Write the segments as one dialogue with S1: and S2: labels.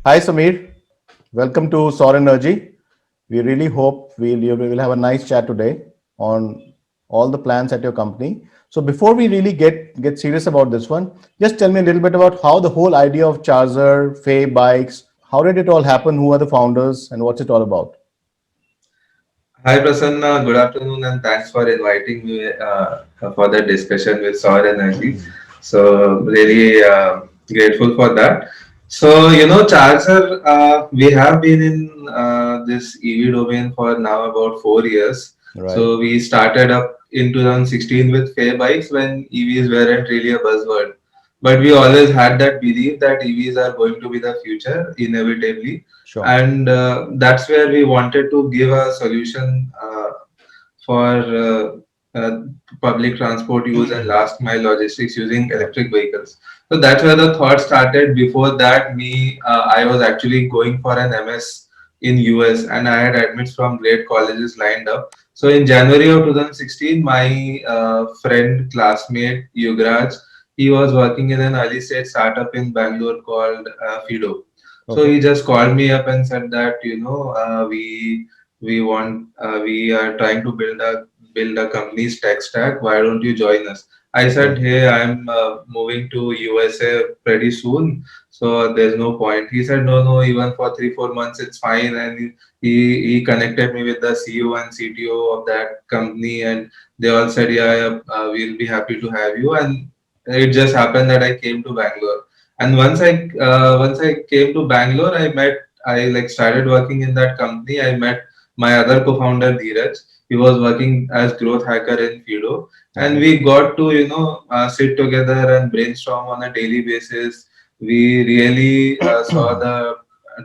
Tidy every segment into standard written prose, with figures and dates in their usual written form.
S1: Hi Samir, welcome to Soar Energy. We really hope we will have a nice chat today on all the plans at your company. So before we really get serious about this one, just tell me a little bit about how the whole idea of Charger, Fay bikes, how did it all happen? Who are the founders, and what's it all about?
S2: Hi Prasanna, good afternoon and thanks for inviting me for the discussion with Saur Energy. So really grateful for that. So Charger, we have been in this EV domain for now about 4 years.
S1: Right.
S2: So we started up in 2016 with Fair Bikes when EVs weren't really a buzzword. But we always had that belief that EVs are going to be the future inevitably,
S1: Sure.
S2: and that's where we wanted to give a solution for uh, public transport use and last mile logistics using
S1: Yep.
S2: electric vehicles. So that's where the thought started. Before that, I was actually going for an MS in US, and I had admits from great colleges lined up. So in January of 2016, my friend, classmate Yugraj, he was working in an early stage startup in Bangalore called Fido. So
S1: Okay.
S2: he just called me up and said that we are trying to build a company's tech stack. Why don't you join us? I said,
S1: Okay.
S2: hey, I'm moving to USA pretty soon, so there's no point. He said, no, even for 3 4 months it's fine. And he connected me with the CEO and CTO of that company, and they all said, yeah, we'll be happy to have you. And it just happened that I came to Bangalore, and once I came to Bangalore, I like started working in that company. I met my other co-founder Dheeraj. He was working as growth hacker in Fido, and
S1: Okay.
S2: we got to sit together and brainstorm on a daily basis. We really saw the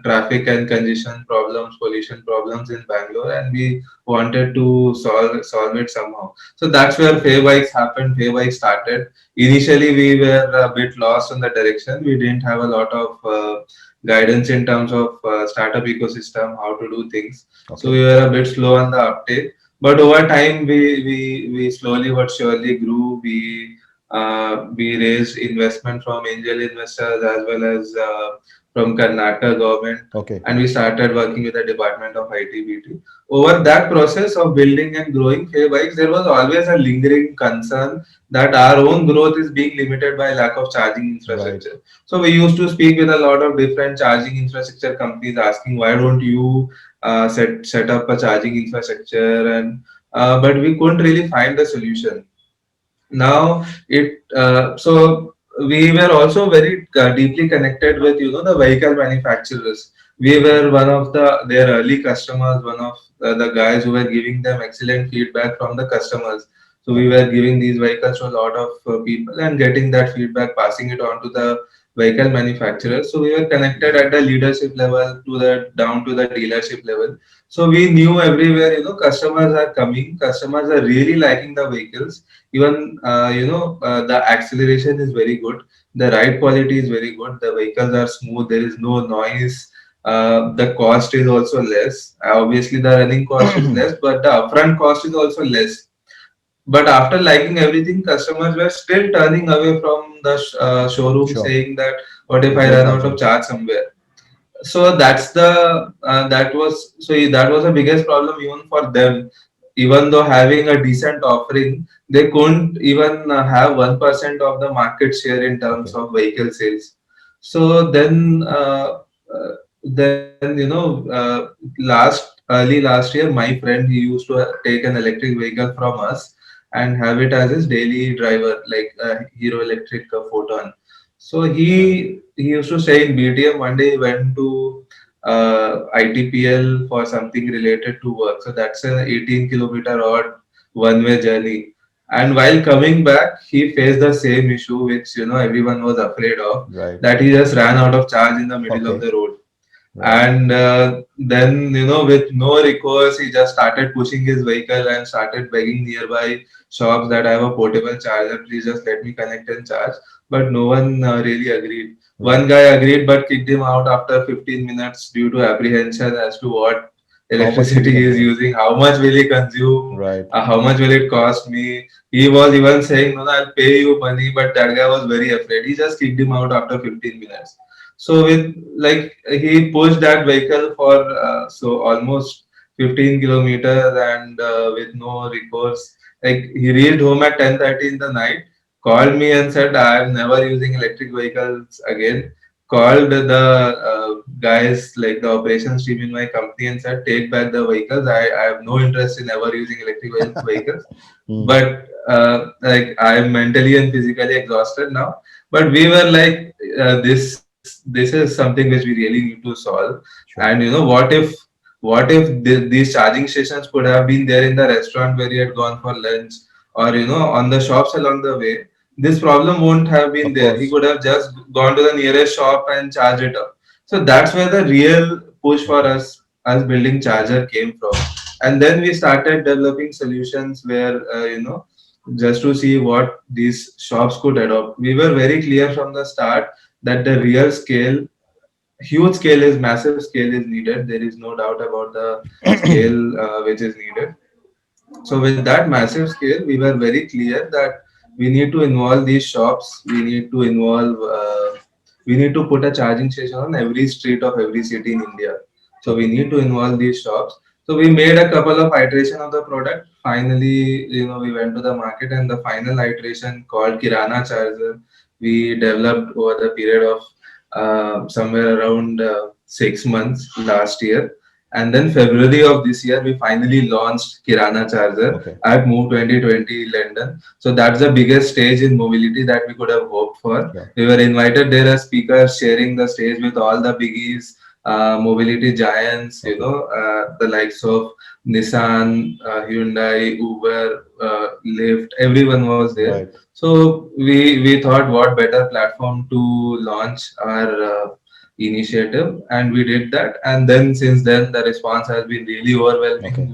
S2: traffic and congestion problems, pollution problems in Bangalore, and we wanted to solve it somehow. So that's where Fair Bikes happened. Fair Bikes started. Initially, we were a bit lost on the direction. We didn't have a lot of guidance in terms of startup ecosystem, how to do things. So
S1: Okay.
S2: we were a bit slow on the uptake. But over time, we slowly but surely grew. We raised investment from angel investors as well as from Karnataka government,
S1: Okay.
S2: and we started working with the Department of ITBT. Over that process of building and growing Fair Bikes, there was always a lingering concern that our own growth is being limited by lack of charging
S1: Right.
S2: infrastructure. So we used to speak with a lot of different charging infrastructure companies asking, why don't you set up a charging infrastructure, and but we couldn't really find a solution. Now it so we were also very deeply connected with the vehicle manufacturers. We were one of their early customers, one of the guys who were giving them excellent feedback from the customers. So we
S1: Okay.
S2: were giving these vehicles to a lot of people and getting that feedback, passing it on to the vehicle manufacturers. So we were connected at the leadership level to the down to the dealership level. So we knew everywhere, customers are coming, customers are really liking the vehicles. Even the acceleration is very good, the ride quality is very good, the vehicles are smooth, there is no noise, the cost is also less. Obviously the running cost is less, but the upfront cost is also less. But after liking everything, customers were still turning away from the showroom,
S1: Sure.
S2: saying that what if
S1: There's
S2: I
S1: no
S2: run out of
S1: charging.
S2: charge somewhere. So that was the biggest problem even for them. Even though having a decent offering, they couldn't even have 1% of the market share in terms
S1: Okay.
S2: of vehicle sales. So then early last year, my friend, he used to take an electric vehicle from us and have it as his daily driver, like a Hero Electric Photon. So
S1: Right.
S2: he used to stay in BTM. One day he went to ITPL for something related to work. So that's an 18-kilometer odd one-way journey. And while coming back, he faced the same issue which everyone was afraid of,
S1: Right.
S2: that he just ran out of charge in the middle of
S1: Okay.
S2: the road.
S1: Right.
S2: And then, with no recourse, he just started pushing his vehicle and started begging nearby shops that I have a portable charger, please just let me connect and charge. But no one really agreed. One
S1: Right.
S2: guy agreed but kicked him out after 15 minutes due to apprehension as to what
S1: How much will
S2: electricity
S1: you
S2: he is
S1: consume?
S2: using, how much will he consume,
S1: Right.
S2: how much will it cost me. He was even saying, no, I'll pay you money, but that guy was very afraid. He just kicked him out after 15 minutes. So with like he pushed that vehicle for so almost 15 kilometers and with no recourse. Like he reached home at 10:30 in the night, called me and said, "I am never using electric vehicles again." Called the guys like the operations team in my company and said, "Take back the vehicles. I have no interest in ever using electric vehicles."
S1: Hmm.
S2: But like I'm mentally and physically exhausted now. But we were like, this is something which we really need to solve. And
S1: Sure.
S2: what if these charging stations could have been there in the restaurant where you had gone for lunch, or on the shops along the way, this problem won't have been
S1: Of
S2: there. He
S1: course.
S2: could have just gone to the nearest shop and charged it up. So that's where the real push for
S1: Okay.
S2: us building charger came from. And then we started developing solutions where just to see what these shops could adopt. We were very clear from the start that the real scale, huge scale, is massive scale is needed. There is no doubt about the scale which is needed. So with that massive scale, we were very clear that we need to involve these shops. We need to involve. We need to put a charging station on every street of every city in India. So we
S1: Okay.
S2: need to involve these shops. So we made a couple of iteration of the product. Finally, we went to the market, and the final iteration called Kirana Charger, we developed over the period of somewhere around 6 months last year. And then February of this year, we finally launched Kirana Charger
S1: Okay.
S2: at Move 2020 London. So that's the biggest stage in mobility that we could have hoped for.
S1: Sure.
S2: We were invited there as speakers, sharing the stage with all the biggies, mobility giants,
S1: Okay.
S2: the likes of Nissan, Hyundai, Uber, Lyft. Everyone was there.
S1: Right.
S2: So we thought, what better platform to launch our initiative, and we did that. And then since then, the response has been really
S1: Okay.
S2: overwhelming.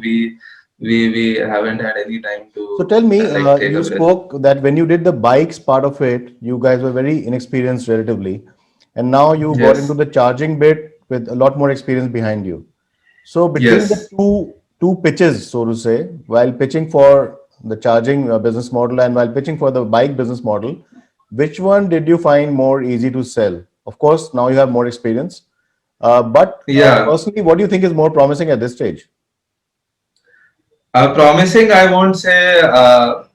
S2: We haven't had any time
S1: So
S2: to
S1: tell me,
S2: like take a
S1: you
S2: breath.
S1: spoke that when you did the bikes part of it, you guys were very inexperienced relatively, and now you got into
S2: Yes,
S1: the charging bit with a lot more experience behind you. So between the
S2: yes.
S1: two pitches, so to say, while pitching for the charging business model and while pitching for the bike business model, which one did you find more easy to sell? Of course, now you have more experience, but
S2: Yeah.
S1: personally, what do you think is more promising at this stage?
S2: Promising, I won't say.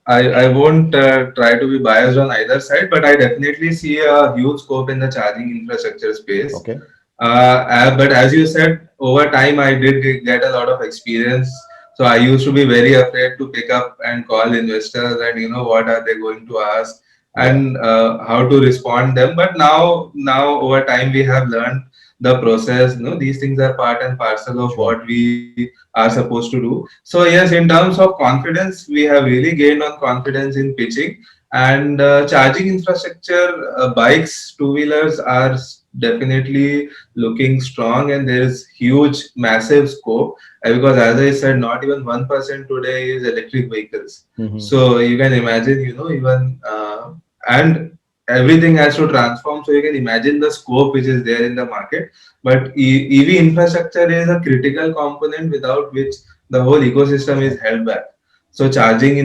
S2: I won't try to be biased on either side, but I definitely see a huge scope in the charging infrastructure space.
S1: Okay.
S2: But as you said, over time I did get a lot of experience. So I used to be very afraid to pick up and call investors, and what are they going to ask,
S1: Yeah.
S2: and how to respond them. But now over time we have learned the process. These things are part and parcel of
S1: Sure.
S2: what we are supposed to do. So yes, in terms of confidence, we have really gained on confidence in pitching. And charging infrastructure, bikes, two wheelers are definitely looking strong, and there is huge, massive scope. Because as I said, not even 1% today is electric vehicles.
S1: Hmm.
S2: So you can imagine, even and everything has to transform. So you can imagine the scope which is there in the market. But EV infrastructure is a critical component without which the whole ecosystem is
S1: Sure.
S2: held back. So charging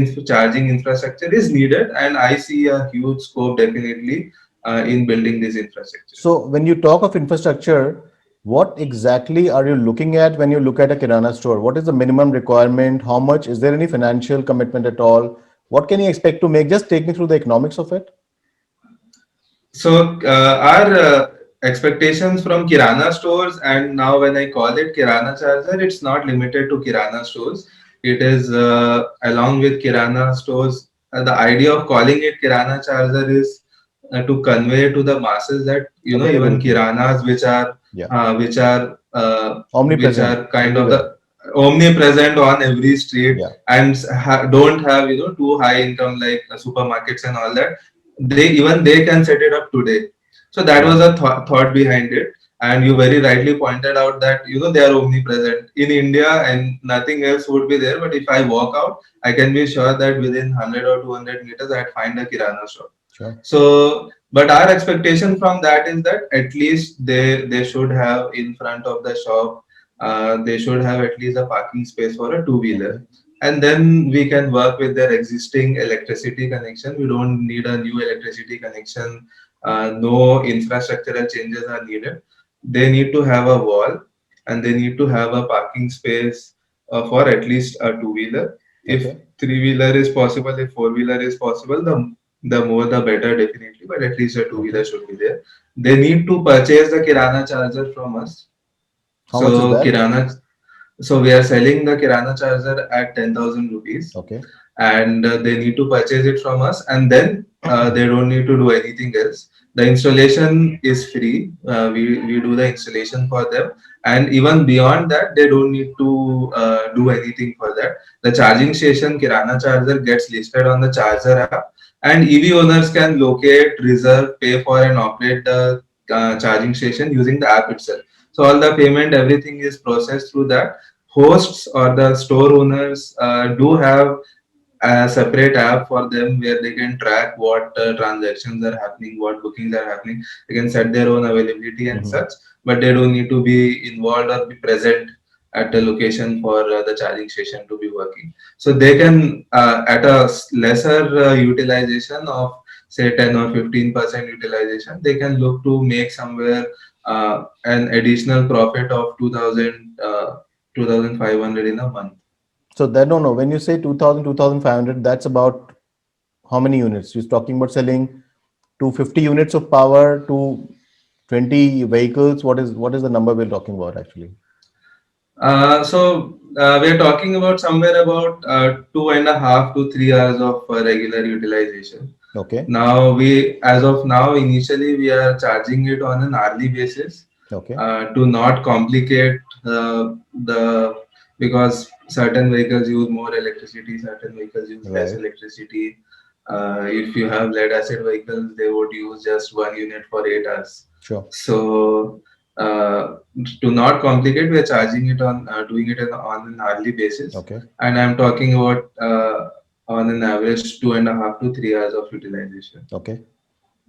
S2: infrastructure is needed, and I see a huge scope definitely in building this infrastructure.
S1: So when you talk of infrastructure, what exactly are you looking at when you look at a Kirana store? What is the minimum requirement? How much? Is there any financial commitment at all? What can you expect to make? Just take me through the economics of it.
S2: So our expectations from Kirana stores, and now when I call it Kirana Charger, it's not limited to Kirana stores. It is along with Kirana stores. The idea of calling it Kirana Charger is to convey to the masses that even
S1: Availability.
S2: Kiranas
S1: Yeah.
S2: which are which
S1: Omnipresent
S2: are kind of
S1: everywhere.
S2: the omnipresent on every street,
S1: Yeah.
S2: and don't have too high income like supermarkets and all that. They can set it up today. So that
S1: Yeah.
S2: was a thought behind it. And you very rightly pointed out that they are omnipresent in India, and nothing else would be there. But if I walk out, I can be sure that within 100 or 200 meters I'd find a kirana shop.
S1: Sure.
S2: So, but our expectation from that is that at least they should have in front of the shop, they should have at least a parking space for a two
S1: Okay.
S2: wheeler. And then we can work with their existing electricity connection. We don't need a new electricity connection no infrastructural changes are needed. They need to have a wall and they need to have a parking space for at least a two-wheeler. If
S1: Okay.
S2: three-wheeler is possible, if four-wheeler is possible, the more the better, definitely. But at least a two-wheeler
S1: Okay.
S2: should be there. They need to purchase the Kirana charger from us.
S1: How much is
S2: So
S1: that?
S2: Kirana, so we are selling the Kirana charger at 10,000 rupees,
S1: Okay.
S2: and they need to purchase it from us, and then they don't need to do anything else. The installation is free. We do the installation for them, and even beyond that, they don't need to do anything for that. The charging station Kirana charger gets listed on the charger app, and EV owners can locate, reserve, pay for, and operate the charging station using the app itself. So all the payment, everything is processed through that. Hosts or the store owners do have a separate app for them where they can track what transactions are happening, what bookings are happening. They can set their own availability and
S1: Mhm.
S2: such, but they don't need to be involved or be present at the location for the charging station to be working. So they can, at a lesser utilization of say 10 or 15% utilization, they can look to make somewhere an additional profit of 2,500 in a month.
S1: So that no, no. When you say 2,000, 2,500, that's about how many units? You're talking about selling to 50 units of power to 20 vehicles. What is the number we're talking about actually?
S2: We're talking about somewhere about 2.5 to 3 hours of regular utilization.
S1: Okay.
S2: Now as of now, initially we are charging it on an hourly basis
S1: Okay.
S2: to not complicate the because certain vehicles use more electricity, certain vehicles use less
S1: Right.
S2: electricity. If you have lead acid vehicles, they would use just 1 unit for 8 hours.
S1: Sure.
S2: So to not complicate, we are charging it on doing it on an hourly basis,
S1: Okay.
S2: and I'm talking about on an average 2.5 to 3 hours of utilization.
S1: Okay.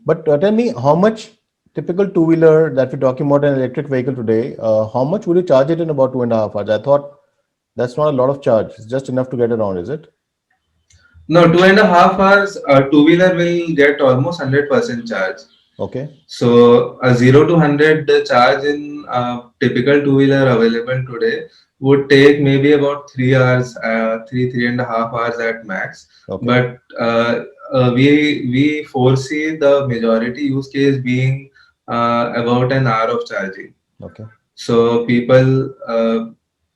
S1: But tell me, how much typical two-wheeler that we're talking about an electric vehicle today, how much would you charge it in about 2.5 hours? I thought that's not a lot of charge. It's just enough to get around, is it?
S2: No, 2.5 hours, a two wheeler will get almost 100% charge.
S1: Okay.
S2: So a 0 to 100 charge in typical two wheeler available today would take maybe about 3 hours, 3.5 hours at max.
S1: Okay.
S2: But we foresee the majority use case being about an hour of charging.
S1: Okay.
S2: So people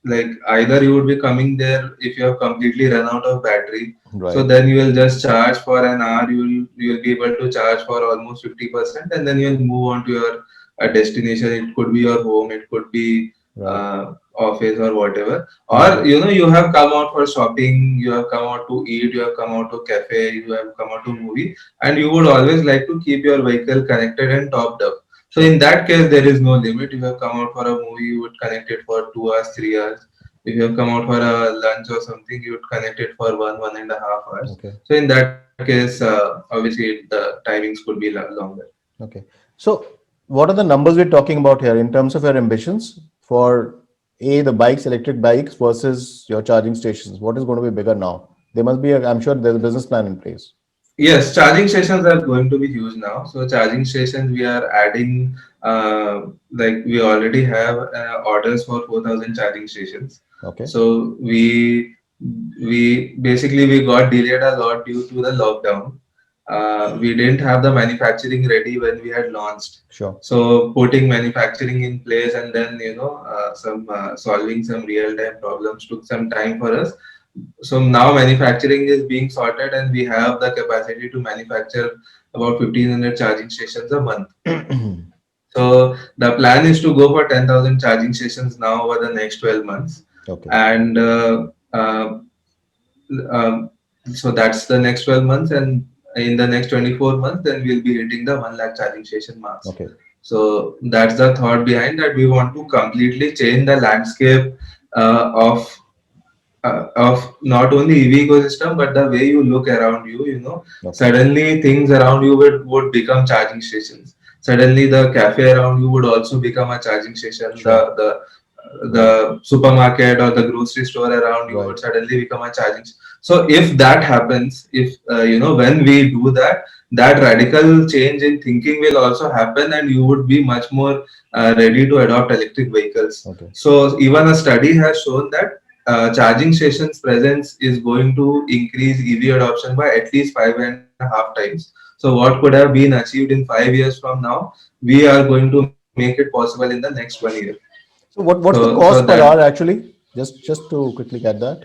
S2: like either you would be coming there if you have completely run out of battery. So
S1: Right.
S2: then you will just charge for an hour. You will be able to charge for almost 50%, and then you'll move on to your destination. It could be your home. It could be
S1: Right.
S2: office or whatever. Or
S1: Mhm.
S2: you have come out for shopping. You have come out to eat. You have come out to cafe. You have come out to movie, and you would always like to keep your vehicle connected and topped up. So
S1: Sure.
S2: in that case, there is no limit. If you have come out for a movie, you would connect it for 2 hours, 3 hours. If you have come out for a lunch or something, you would connect it for 1.5 hours.
S1: Okay.
S2: So in that case, obviously the timings could be longer.
S1: Okay. So what are the numbers we're talking about here in terms of your ambitions for the bikes, electric bikes versus your charging stations? What is going to be bigger now? There must be I'm sure there's a business plan in place.
S2: Yes, charging stations are going to be huge now. So charging stations, we are adding, like we already have orders for 4,000 charging stations.
S1: Okay.
S2: So we basically we got delayed a lot due to the lockdown. We didn't have the manufacturing ready when we had launched.
S1: Sure.
S2: So putting manufacturing in place and then some solving some real time problems took some time for us. So now manufacturing is being sorted and we have the capacity to manufacture about 1,500 charging stations a month. So the plan is to go for 10,000 charging stations now over the next 12 months.
S1: Okay.
S2: And um, so that's the next 12 months, and in the next 24 months then we'll be hitting the 1 lakh charging station marks.
S1: Okay.
S2: So that's the thought behind that. We want to completely change the landscape of not only EV ecosystem, but the way you look around you.
S1: Okay.
S2: Suddenly things around you would become charging stations. Suddenly the cafe around you would also become a charging station.
S1: Sure.
S2: The
S1: Right.
S2: supermarket or the grocery store around you
S1: Right.
S2: would suddenly become a charging. So if that happens, if when we do that, that radical change in thinking will also happen, and you would be much more ready to adopt electric vehicles.
S1: Okay.
S2: So even a study has shown that charging stations presence is going to increase EV adoption by at least 5.5 times. So what could have been achieved in 5 years from now, we are going to make it possible in the next 1 year.
S1: So what's the
S2: So
S1: cost per
S2: that
S1: hour actually? Just to quickly get that.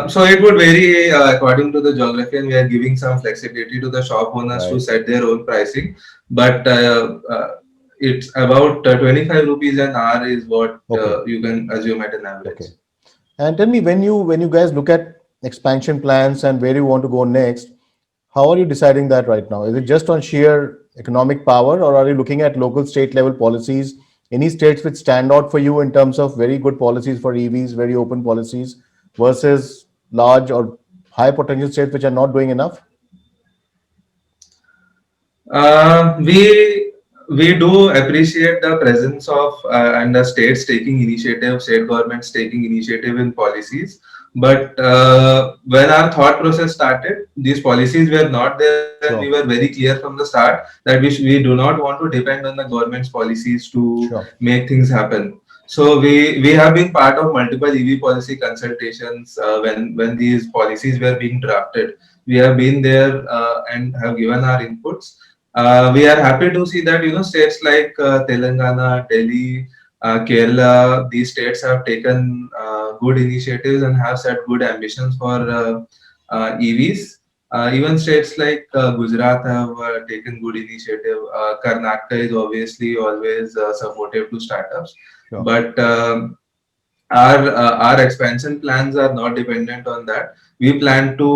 S2: so it would vary according to the geography, and we are giving some flexibility to the shop owners to
S1: Right.
S2: set their own pricing. But it's about 25 rupees an hour is what
S1: Okay.
S2: you can assume at an average.
S1: Okay. And tell me, when you guys look at expansion plans and where you want to go next, how are you deciding that right now? Is it just on sheer economic power, or are you looking at local state level policies? Any states which stand out for you in terms of very good policies for EVs, very open policies, versus large or high potential states which are not doing enough?
S2: We do appreciate the presence of and the states taking initiative, state governments taking initiative in policies. But when our thought process started, these policies were not there, and we were
S1: Sure,
S2: very clear from the start that we do not want to depend on the government's policies to
S1: sure.
S2: make things happen. So we have been part of multiple EV policy consultations when these policies were being drafted. We have been there and have given our inputs. We are happy to see that states like Telangana, Delhi, Kerala, these states have taken good initiatives and have set good ambitions for EVs. Even states like Gujarat have taken good initiative. Karnataka is obviously always supportive to startups,
S1: Sure.
S2: but our expansion plans are not dependent on that. We plan to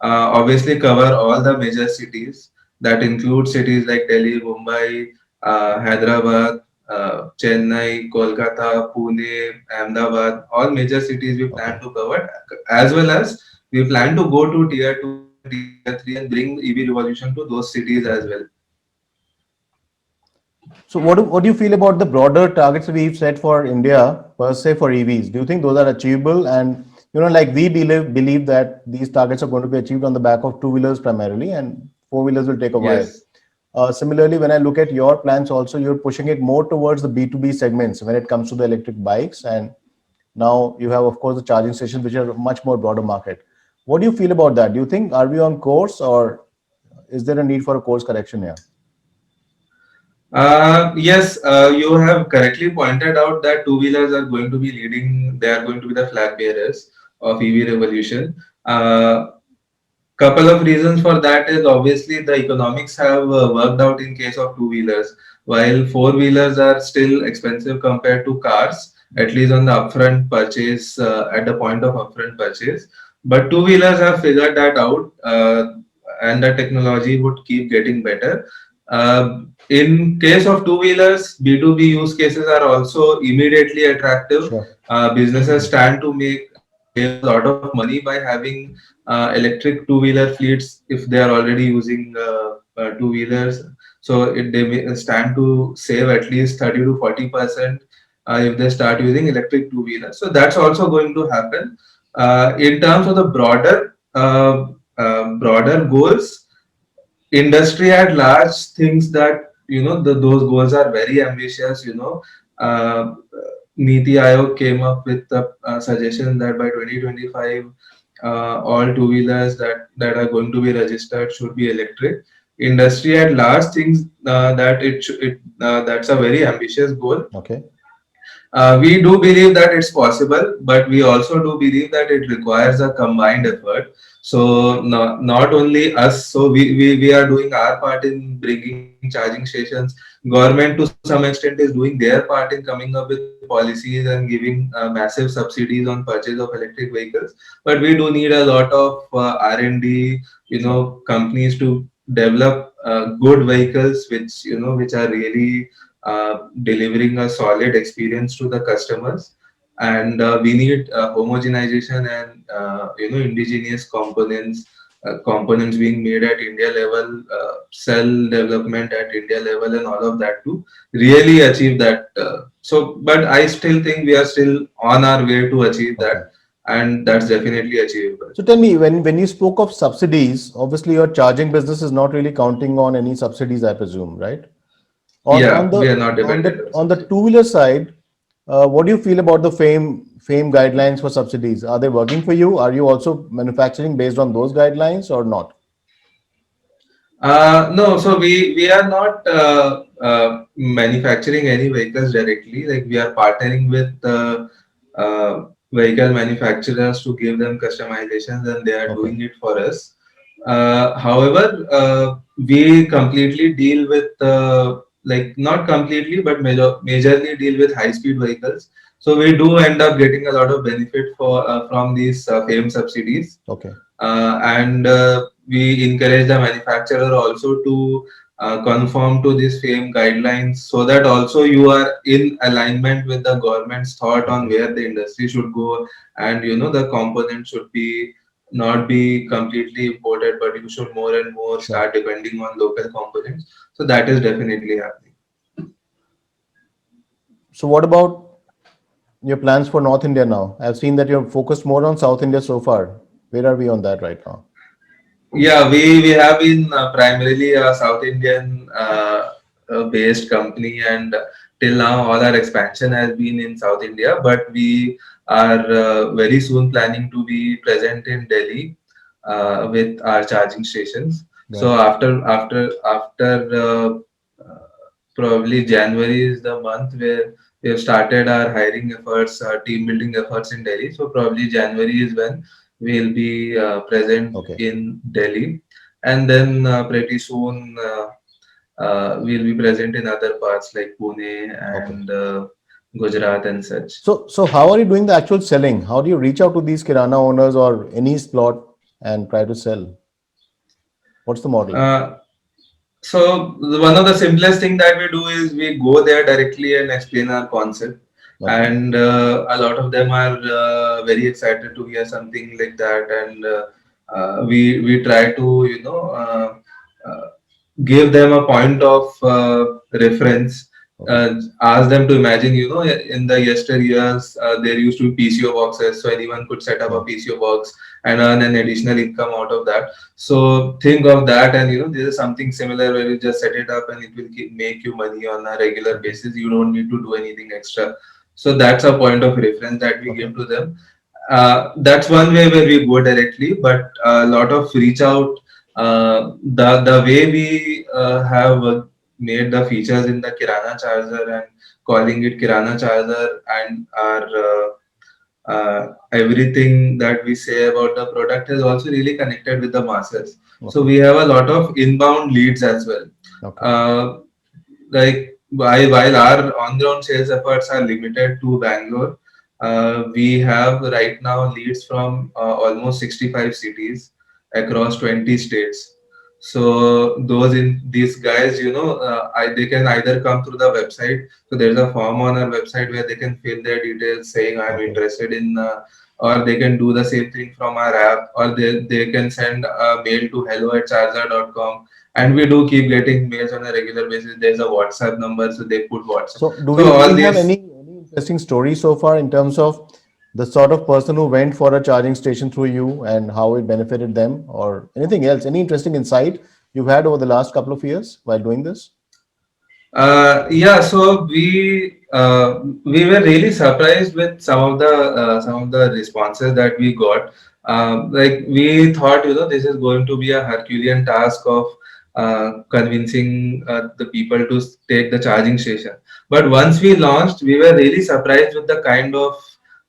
S2: obviously cover all the major cities. That includes cities like Delhi, Mumbai, Hyderabad, Chennai, Kolkata, Pune, Ahmedabad. All major cities we plan
S1: Okay.
S2: to cover, as well as we plan to go to tier 2 and tier 3 and bring EV revolution to those cities as well.
S1: Okay. So what do you feel about the broader targets we've set for India per se for EVs? Do you think those are achievable? And like we believe that these targets are going to be achieved on the back of two wheelers primarily, and four wheelers will take a while.
S2: Yes.
S1: Similarly, when I look at your plans, also you're pushing it more towards the B2B segments when it comes to the electric bikes, and now you have, of course, the charging stations, which are a much more broader market. What do you feel about that? Do you think are we on course, or is there a need for a course correction here?
S2: Yes, you have correctly pointed out that two wheelers are going to be leading, they are going to be the flag bearers of EV revolution. Couple of reasons for that is obviously the economics have worked out in case of two wheelers, while four wheelers are still expensive compared to cars, at least on the upfront purchase, at the point of upfront purchase. But two wheelers have figured that out, and the technology would keep getting better. In case of two wheelers, B2B use cases are also immediately attractive.
S1: Sure.
S2: Businesses stand to save a lot of money by having electric two-wheeler fleets if they are already using two-wheelers. So they may stand to save at least 30 to 40% if they start using electric two-wheelers. So that's also going to happen. In terms of the broader goals, industry at large thinks that those goals are very ambitious. Uh, Niti Aayog came up with the suggestion that by 2025 all two wheelers that are going to be registered should be electric. Industry at large thinks that that's a very ambitious goal.
S1: Okay.
S2: We do believe that it's possible, but we also do believe that it requires a combined effort. So not only us, so we are doing our part in bringing charging stations. Government to some extent is doing their part in coming up with policies and giving massive subsidies on purchase of electric vehicles. But we do need a lot of R&D,
S1: Sure.
S2: companies to develop good vehicles which are really delivering a solid experience to the customers. And we need homogenization and indigenous components being made at India level, cell development at India level, and all of that to really achieve that. But I still think we are still on our way to achieve
S1: Okay.
S2: that. and that's definitely achievable.
S1: So tell me, when you spoke of subsidies, obviously your charging business is not really counting on any subsidies, I presume, right? On
S2: Yeah,
S1: the
S2: we are not dependent on
S1: on the
S2: subsidy.
S1: two-wheeler side, what do you feel about the FAME guidelines for subsidies? Are they working for you? Are you also manufacturing based on those guidelines or not?
S2: No, so we are not manufacturing any vehicles directly. Like we are partnering with vehicle manufacturers to give them customizations, and they are
S1: Okay.
S2: doing it for us. However, we completely deal with like not completely, but majorly deal with high-speed vehicles. So we do end up getting a lot of benefit for from these FAME subsidies,
S1: Okay.
S2: and we encourage the manufacturer also to conform to these FAME guidelines, so that also you are in alignment with the government's thought on
S1: Okay.
S2: where the industry should go, and the component should be not be completely imported, but you should more and more
S1: Sure.
S2: start depending on local components. So that is definitely happening.
S1: So what about your plans for North India now? I've seen that you're focused more on South India so far. Where are we on that right now?
S2: Yeah, we have been primarily a South Indian based company, and till now all our expansion has been in South India. But we are very soon planning to be present in Delhi with our charging stations. So
S1: Right.
S2: after probably January is the month where we have started our hiring efforts, team building efforts in Delhi. So probably January is when we'll be present
S1: Okay.
S2: in Delhi, and then pretty soon we'll be present in other parts like Pune
S1: Okay.
S2: and Gujarat and such.
S1: So how are you doing the actual selling? How do you reach out to these kirana owners or any plot and try to sell? What's the model?
S2: Uh, one of the simplest thing that we do is we go there directly and explain our concept,
S1: Okay.
S2: and a lot of them are very excited to hear something like that, and we try to uh, give them a point of reference.
S1: Okay.
S2: Ask them to imagine, in the yesteryears, there used to be PCO boxes, so anyone could set up a
S1: Sure.
S2: PCO box and earn an additional income out of that. So think of that, and this is something similar where you just set it up and it will make you money on a regular
S1: Okay.
S2: basis. You don't need to do anything extra. So that's a point of reference that we
S1: Okay.
S2: give to them. That's one way where we go directly, but a lot of reach out. The way we have made the features in the Kirana charger and calling it Kirana charger, and our everything that we say about the product is also really connected with the masses. So
S1: Okay.
S2: we have a lot of inbound leads as well.
S1: Okay.
S2: Uh, like while our on-ground sales efforts are limited to Bangalore, we have right now leads from almost 65 cities across 20 states. So these guys, they can either come through the website. So there's a form on our website where they can fill their details saying I'm
S1: Okay.
S2: interested in, or they can do the same thing from our app, or they can send a mail to hello@charger.com, and we do keep getting mails on a regular basis. There's a WhatsApp number, so they put WhatsApp.
S1: So
S2: So
S1: do
S2: all
S1: we have
S2: these,
S1: any interesting stories so far in terms of the sort of person who went for a charging station through you and how it benefited them or anything else? Any interesting insight you've had over the last couple of years while doing this?
S2: yeah, so we were really surprised with some of the responses that we got. Like we thought, this is going to be a Herculean task of convincing the people to take the charging station. But once we launched, we were really surprised with the kind of,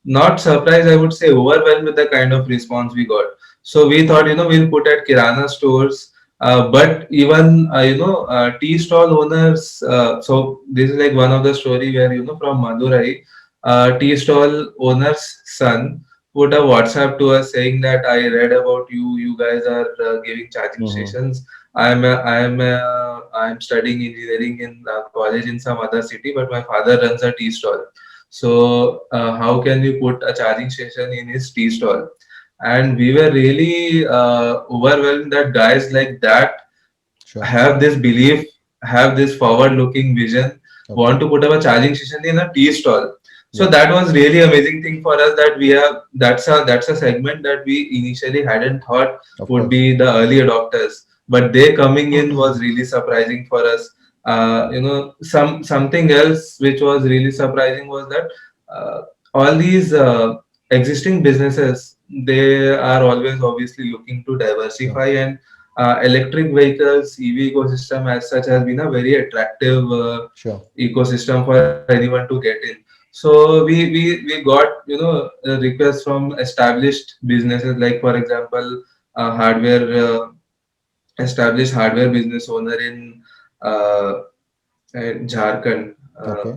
S2: not surprised, I would say overwhelmed with the kind of response we got. So we thought, we'll put at Kirana stores, but even tea stall owners. So this is like one of the story where from Madurai, tea stall owner's son put a WhatsApp to us saying that I read about you. You guys are giving charging
S1: Hmm.
S2: stations. I'm studying engineering in college in some other city, but my father runs a tea stall. So how can we put a charging station in his tea stall? And we were really overwhelmed that guys like that
S1: Sure.
S2: have this belief, have this forward looking vision,
S1: Okay.
S2: want to put up a charging station in a tea stall. So
S1: Yeah.
S2: that was really amazing thing for us, that we have, that's a segment that we initially hadn't thought
S1: Of
S2: would
S1: course.
S2: be the early adopters, but they coming in was really surprising for us. Something else which was really surprising was that uh, all these existing businesses, they are always obviously looking to
S1: Sure.
S2: diversify, and electric vehicles, EV ecosystem as such has been a very attractive
S1: Sure.
S2: ecosystem for anyone to get in. So we got, requests from established businesses, like for example, hardware established hardware business owner in uh, Jharkhand.
S1: Okay.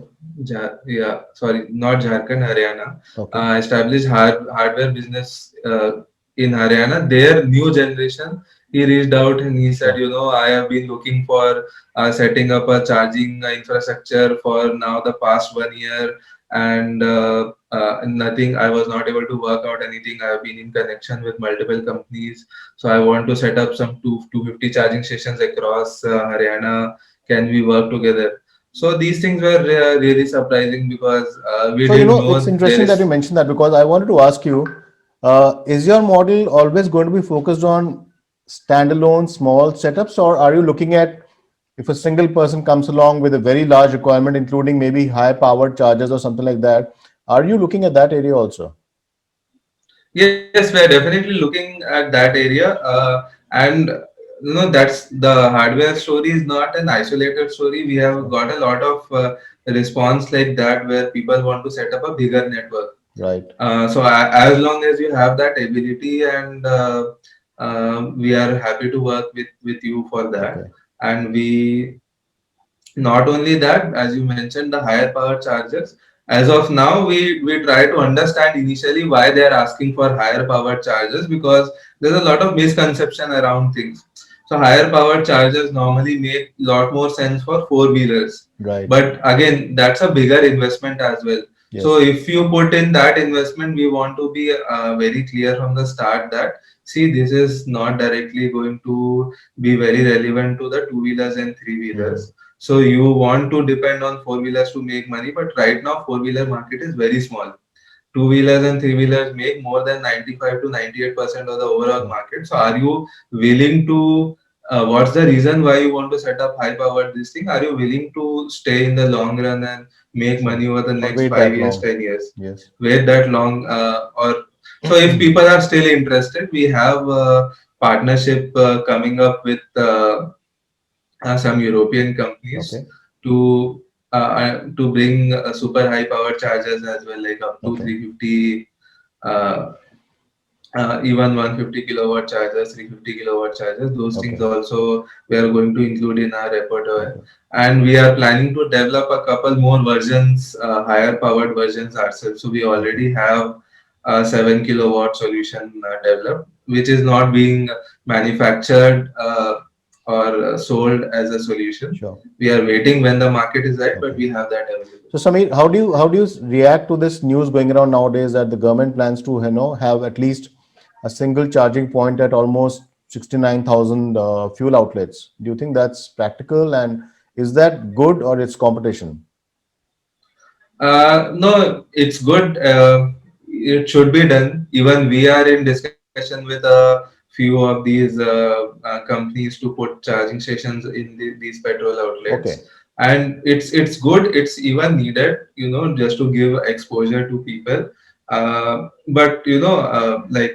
S2: Yeah, sorry, not Jharkhand, Haryana.
S1: Okay.
S2: Established hardware business in Haryana. Their new generation. He reached out and he said,
S1: Sure.
S2: I have been looking for setting up a charging infrastructure for now the past 1 year, and nothing. I was not able to work out anything. I have been in connection with multiple companies, so I want to set up some 250 charging stations across Haryana. Can we work together? So these things were really surprising, because we
S1: So,
S2: didn't
S1: it's
S2: know there
S1: interesting that you
S2: is.
S1: mentioned that, because I wanted to ask you, is your model always going to be focused on standalone small setups, or are you looking at if a single person comes along with a very large requirement, including maybe high powered chargers or something like that? Are you looking at that area also?
S2: Yes, we are definitely looking at that area, and that's the hardware story is not an isolated story. We have
S1: Sure.
S2: got a lot of response like that, where people want to set up a bigger network.
S1: Right.
S2: As long as you have that ability, and we are happy to work with you for that.
S1: Okay.
S2: And we, not only that, as you mentioned, the higher power chargers. As of now, we try to understand initially why they are asking for higher power chargers, because there's a lot of misconception around things. So higher power chargers normally make lot more sense for four wheelers,
S1: Right.
S2: but again, that's a bigger investment as well. So
S1: Yes.
S2: if you put in that investment, we want to be very clear from the start that, see, this is not directly going to be very relevant to the two wheelers and three
S1: Hmm.
S2: wheelers. So you want to depend on four wheelers to make money, but right now four wheeler market is very small. Two wheelers and three wheelers make more than 95 to 98% of the overall
S1: Sure.
S2: market. So are you willing to? What's the reason why you want to set up high powered this thing? Are you willing to stay in the long run and make
S1: Sure.
S2: money over the
S1: Or
S2: next
S1: wait
S2: five
S1: that
S2: years,
S1: long.
S2: 10 years?
S1: Yes.
S2: Wait that long, or so if people are still interested, we have a partnership coming up with some European companies
S1: Okay.
S2: to bring super high power chargers as well, like up to
S1: Okay.
S2: 350, uh, even 150 kilowatt chargers, 350 kilowatt chargers. Those things
S1: Okay.
S2: also we are going to include in our repertoire,
S1: Okay.
S2: and we are planning to develop a couple more versions, higher powered versions ourselves. So we
S1: Okay.
S2: already have a 7 kilowatt solution developed, which is not being manufactured or sold as a solution.
S1: Sure.
S2: We are waiting when the market is right, but
S1: Okay.
S2: we have that available.
S1: So, Samir, how do you react to this news going around nowadays that the government plans to have at least a single charging point at almost 69,000 fuel outlets? Do you think that's practical, and is that good or it's competition?
S2: No, it's good. It should be done. Even we are in discussion with a few of these companies to put charging stations in these petrol outlets,
S1: Okay.
S2: and it's good. It's even needed, just to give exposure to people. But like,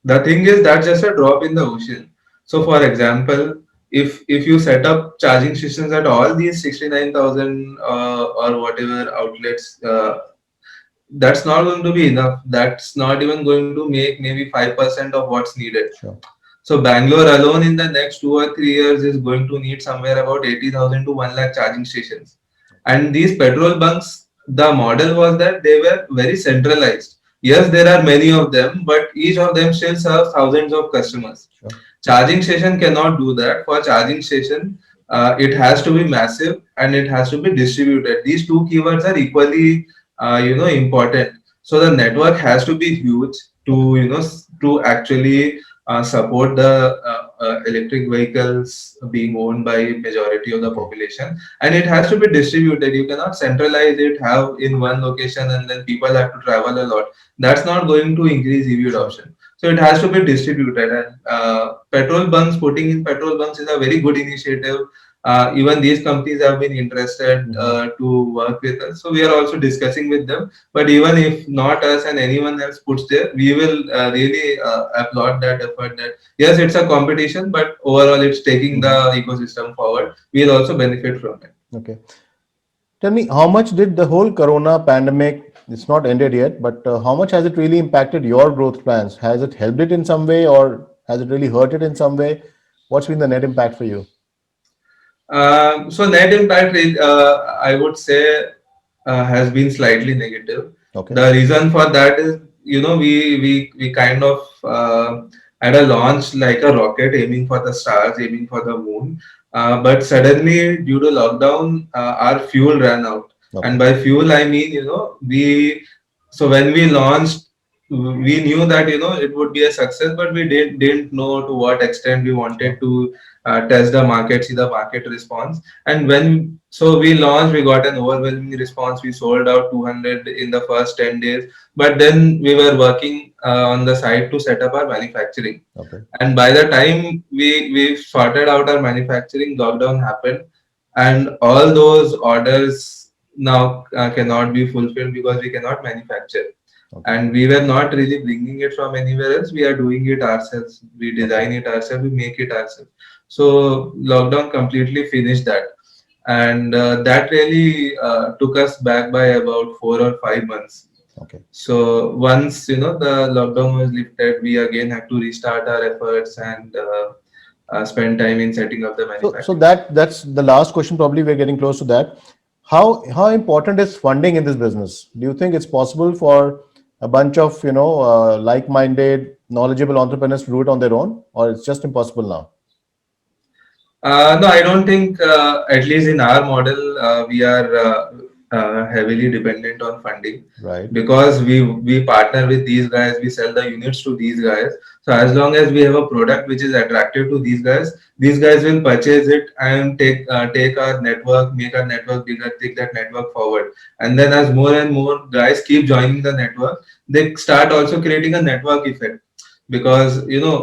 S2: the thing is, that's just a drop in the ocean. So, for example, if you set up charging stations at all these 69,000 or whatever outlets, that's not going to be enough. That's not even going to make maybe 5% of what's needed.
S1: Sure.
S2: So Bangalore alone in the next 2 or 3 years is going to need somewhere about 80,000 to 1 lakh charging stations. And these petrol bunks, the model was that they were very centralized. Yes, there are many of them, but each of them still serves thousands of customers.
S1: Sure.
S2: Charging station cannot do that. For charging station, it has to be massive and it has to be distributed. These two keywords are equally, important. So the network has to be huge
S1: Okay.
S2: to, to actually support the electric vehicles being owned by majority of the
S1: Okay.
S2: population, and it has to be distributed. You cannot centralize it, have in one location, and then people have to travel a lot. That's not going to increase EV
S1: Sure.
S2: adoption. So it has to be distributed, and petrol bunks, putting in petrol bunks is a very good initiative. Even these companies have been interested
S1: Mhm.
S2: to work with us, so we are also discussing with them. But even if not us and anyone else puts there, we will really applaud that effort. That yes, it's a competition, but overall, it's taking the
S1: Mhm.
S2: ecosystem forward. We'll also benefit from it.
S1: Okay. Tell me, how much did the whole Corona pandemic, it's not ended yet, but how much has it really impacted your growth plans? Has it helped it in some way or has it really hurt it in some way? What's been the net impact for you?
S2: So net impact, I would say, has been slightly negative.
S1: Okay.
S2: The reason for that is, we kind of had a launch like a rocket, aiming for the stars, aiming for the moon. But suddenly, due to lockdown, our fuel ran out. And
S1: Okay.
S2: by fuel, I mean, so when we launched, we knew that it would be a success, but we didn't know to what extent we wanted
S1: Sure.
S2: to test the market, see the market response. And when so we launched, we got an overwhelming response. We sold out 200 in the first 10 days. But then we were working on the side to set up our manufacturing.
S1: Okay.
S2: And by the time we sorted out our manufacturing, lockdown happened, and all those orders now cannot be fulfilled because we cannot manufacture,
S1: Okay.
S2: and we were not really bringing it from anywhere else. We are doing it ourselves. We
S1: Okay.
S2: design it ourselves. We make it ourselves. So lockdown completely finished that, and that really took us back by about 4 or 5 months.
S1: Okay.
S2: So once the lockdown was lifted, we again had to restart our efforts and spend time in setting up the
S1: So
S2: manufacturing.
S1: that's the last question. Probably we're getting close to that. How important is funding in this business? Do you think it's possible for a bunch of like-minded, knowledgeable entrepreneurs to do it on their own, or it's just impossible now?
S2: No, I don't think, at least in our model, we are heavily dependent on funding,
S1: Right.
S2: because we partner with these guys, we sell the units to these guys. So as long as we have a product which is attractive to these guys will purchase it and take our network, make our network bigger, take that network forward. And then as more and more guys keep joining the network, they start also creating a network effect, because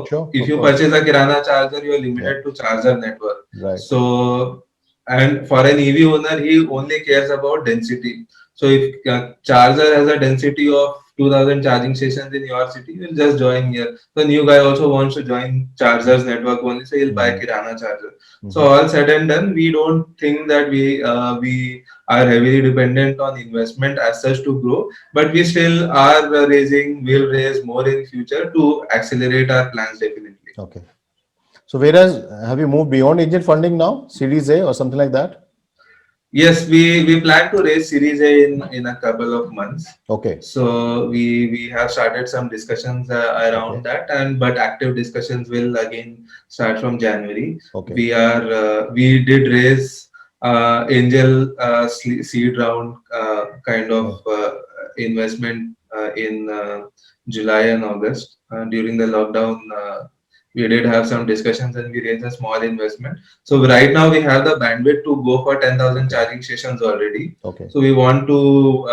S1: Sure.
S2: if
S1: Of
S2: you
S1: course.
S2: purchase a kirana charger, you are
S1: Yeah.
S2: limited to charger network.
S1: Right.
S2: So, and for an EV owner, he only cares about density. So if charger has a density of 2000 charging stations in your city, you'll just join here. The new guy also wants to join chargers network only, so he'll buy
S1: Mm-hmm.
S2: kirana charger. So
S1: Mm-hmm.
S2: all said and done, we don't think that we are heavily dependent on investment as such to grow, but we still are will raise more in future to accelerate our plans, definitely.
S1: Okay. So whereas have you moved beyond angel funding now, Series A or something like that?
S2: Yes, we plan to raise Series A in a couple of months.
S1: Okay.
S2: So we have started some discussions around
S1: Okay.
S2: that, and but active discussions will again start from January.
S1: Okay.
S2: We did raise angel seed round kind of
S1: Oh,
S2: investment in July and August during the lockdown. We did have some discussions and we raised a small investment. So right now we have the bandwidth to go for 10,000
S1: okay.
S2: charging stations already.
S1: Okay.
S2: So we want to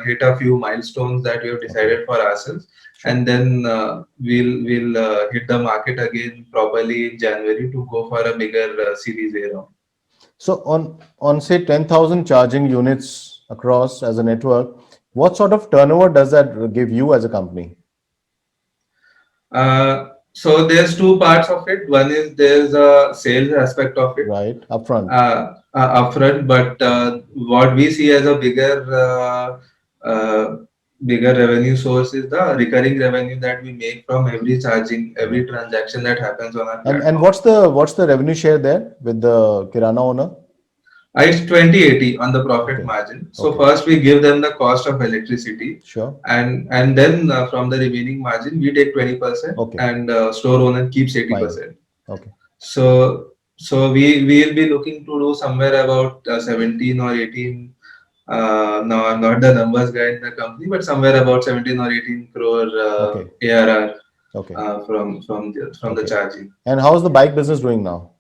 S2: hit a few milestones that we have
S1: Okay.
S2: decided for ourselves,
S1: Sure.
S2: and then we'll hit the market again properly in January to go for a bigger Series A round.
S1: So on say 10,000 charging units across as a network, what sort of turnover does that give you as a company?
S2: So there's two parts of it. One is there's a sales aspect of it,
S1: Right. Upfront.
S2: upfront, but what we see as a bigger revenue source is the recurring revenue that we make from every charging,
S1: Yeah.
S2: every transaction that happens on our
S1: And
S2: platform.
S1: what's the revenue share there with the Kirana owner?
S2: It's 20/80 on the profit
S1: Okay.
S2: margin. So
S1: Okay.
S2: first we give them the cost of electricity,
S1: Sure.
S2: and then from the remaining margin we take 20%,
S1: Okay.
S2: and store owner keeps
S1: Fine.
S2: 80%.
S1: Okay.
S2: So we will be looking to do somewhere about 17 or 18. No, I'm not the numbers guy in the company, but somewhere about 17 or 18 crore
S1: Okay.
S2: ARR.
S1: Okay.
S2: from the
S1: Okay.
S2: charging.
S1: And how's the bike business doing now?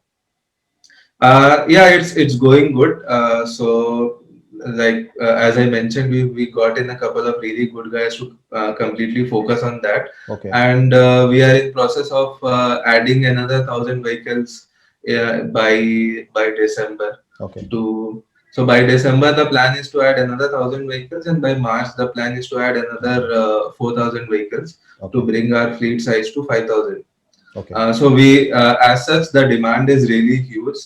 S2: Yeah, it's going good. So, like as I mentioned, we got in a couple of really good guys to completely focus on that,
S1: Okay.
S2: and we are in process of adding another 1,000 vehicles by December.
S1: Okay.
S2: To so by December the plan is to add another 1,000 vehicles, and by March the plan is to add another 4,000 vehicles to
S1: Okay.
S2: bring our fleet size to 5,000.
S1: Okay.
S2: So we, as such, the demand is really huge.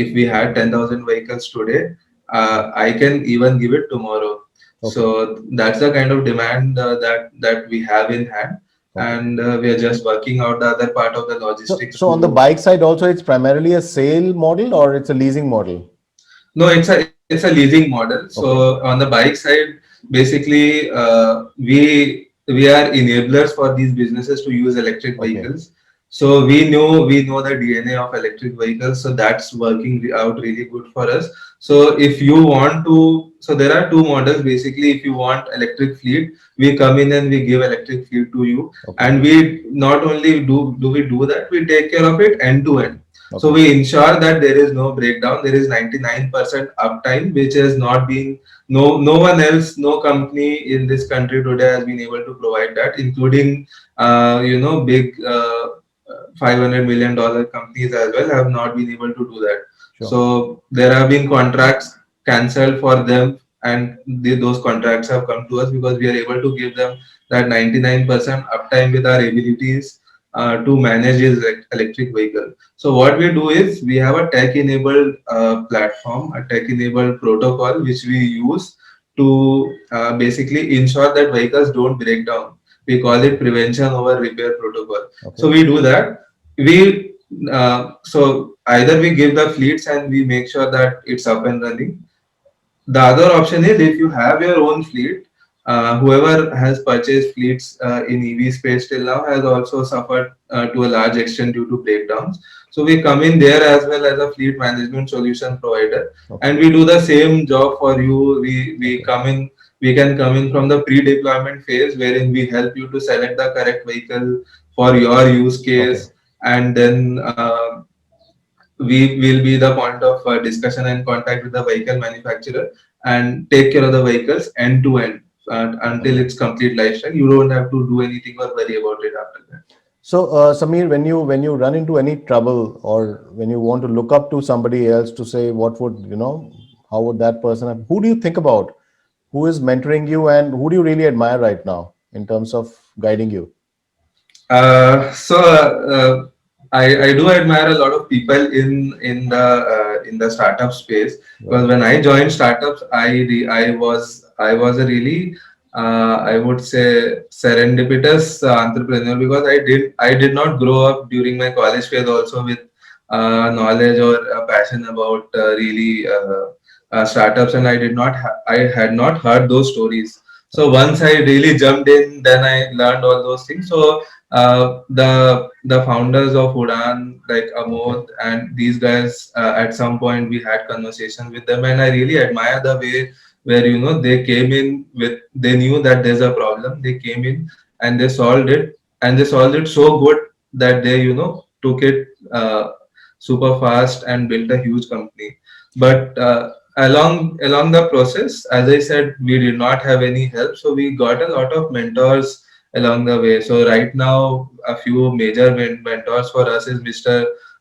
S2: If we had 10,000 vehicles today, I can even give it tomorrow.
S1: Okay.
S2: So that's the kind of demand that we have in hand,
S1: Okay.
S2: and we are just working out the other part of the
S1: So,
S2: logistics
S1: so on the
S2: to.
S1: bike side also, it's primarily a sale model or it's a leasing model?
S2: No, it's a leasing model. So
S1: Okay.
S2: on the bike side, basically, we are enablers for these businesses to use electric
S1: Okay.
S2: vehicles. So we know the DNA of electric vehicles. So that's working out really good for us. So if you want to, so there are two models basically. If you want electric fleet, we come in and we give electric fleet to you,
S1: Okay.
S2: and we not only do we do that, we take care of it end to end. So
S1: Okay.
S2: we ensure that there is no breakdown. There is 99% uptime, which has not been no one else, no company in this country today has been able to provide that, including big $500 million companies as well have not been able to do that.
S1: Sure.
S2: So there have been contracts cancelled for them, and those contracts have come to us because we are able to give them that 99% uptime with our abilities to manage his electric vehicle. So what we do is we have a tech-enabled platform, a tech-enabled protocol which we use to basically ensure that vehicles don't break down. We call it prevention over repair protocol. So
S1: Okay.
S2: we do that. So either we give the fleets and we make sure that it's up and running. The other option is if you have your own fleet, whoever has purchased fleets in EV space till now has also suffered to a large extent due to breakdowns. So we come in there as well as a fleet management solution provider,
S1: Okay.
S2: and we do the same job for you. We
S1: Okay.
S2: come in. We can come in from the pre-deployment phase, wherein we help you to select the correct vehicle for your use
S1: Okay.
S2: case, and then we will be the point of discussion and contact with the vehicle manufacturer and take care of the vehicles end to end until
S1: Okay.
S2: its complete lifetime. You don't have to do anything or worry about it after that.
S1: So, Samir, when you run into any trouble or when you want to look up to somebody else to say what would how would that person have, who do you think about? Who is mentoring you and who do you really admire right now in terms of guiding you?
S2: So I do admire a lot of people in the startup space, because
S1: Right.
S2: when I joined startups, I was a really I would say serendipitous entrepreneur, because I did not grow up during my college phase also with knowledge or passion about really startups, and I had not heard those stories. So
S1: Okay.
S2: once I really jumped in, then I learned all those things. So the founders of Udan, like
S1: Okay.
S2: Amod and these guys, at some point we had conversation with them, and I really admire the way where they came in with, they knew that there's a problem, they came in and they solved it, and they solved it so good that they took it super fast and built a huge company. But along the process, as I said, we did not have any help, so we got a lot of mentors along the way. So right now, a few major mentors for us is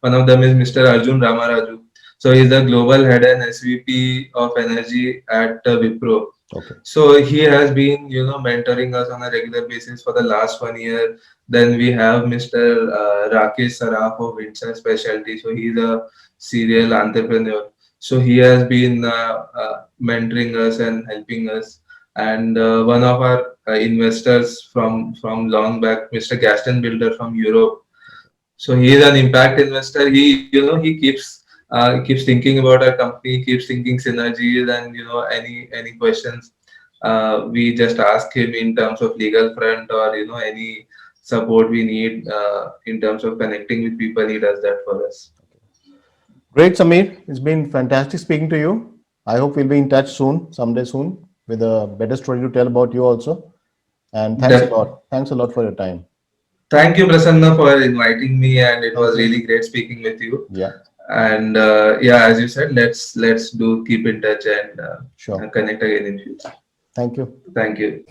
S2: one of them is Mr. Arjun Ramaraju. So he's the global head and SVP of energy at Wipro.
S1: Okay.
S2: So he has been, mentoring us on a regular basis for the last 1 year. Then we have Mr. Rakesh Saraf of Vincent Specialty. So he's a serial entrepreneur. So he has been mentoring us and helping us. And one of our investors from long back, Mr. Gaston Builder from Europe. So he is an impact investor. He keeps thinking about our company, keeps thinking synergies, and any questions. We just ask him in terms of legal front, or any support we need in terms of connecting with people. He does that for us.
S1: Great, Samir. It's been fantastic speaking to you. I hope we'll be in touch soon, someday soon, with a better story to tell about you also. And thanks a
S2: Def-
S1: lot. Thanks a lot for your time.
S2: Thank you, Prasanna, for inviting me, and it
S1: Thank
S2: was
S1: you.
S2: really great speaking with you.
S1: Yeah,
S2: And yeah, as you said, let's do keep in touch and
S1: sure.
S2: connect again in future.
S1: Thank you.
S2: Thank you.